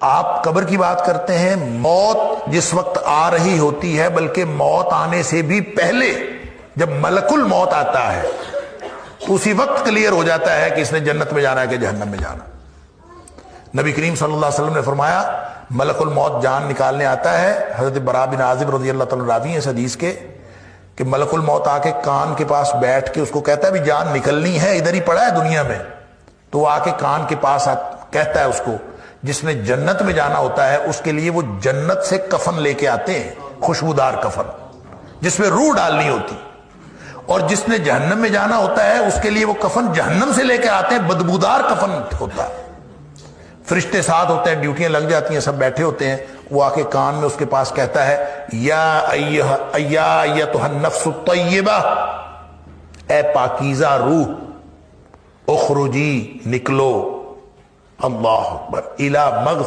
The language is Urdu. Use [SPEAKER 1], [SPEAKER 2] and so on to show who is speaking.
[SPEAKER 1] آپ قبر کی بات کرتے ہیں، موت جس وقت آ رہی ہوتی ہے، بلکہ موت آنے سے بھی پہلے جب ملک الموت آتا ہے تو اسی وقت کلیئر ہو جاتا ہے کہ اس نے جنت میں جانا ہے کہ جہنم میں جانا۔ نبی کریم صلی اللہ علیہ وسلم نے فرمایا ملک الموت جان نکالنے آتا ہے، حضرت براء بن عازب رضی اللہ تعالیٰ راوی ہیں اس حدیث کے، کہ ملک الموت آ کے کان کے پاس بیٹھ کے اس کو کہتا ہے بھی جان نکلنی ہے، ادھر ہی پڑا ہے دنیا میں، تو وہ آ کے کان کے پاس کہتا ہے اس کو جس نے جنت میں جانا ہوتا ہے اس کے لیے وہ جنت سے کفن لے کے آتے ہیں، خوشبودار کفن جس میں روح ڈالنی ہوتی، اور جس نے جہنم میں جانا ہوتا ہے اس کے لیے وہ کفن جہنم سے لے کے آتے ہیں، بدبودار کفن ہوتا ہے۔ فرشتے ساتھ ہوتے ہیں، ڈیوٹیاں لگ جاتی ہیں، سب بیٹھے ہوتے ہیں، وہ آ کے کان میں اس کے پاس کہتا ہے یا ایتھا النفس الطیبہ، اے پاکیزہ روح، اخرجی نکلو، اللہ اکبر، الی مغفرۃ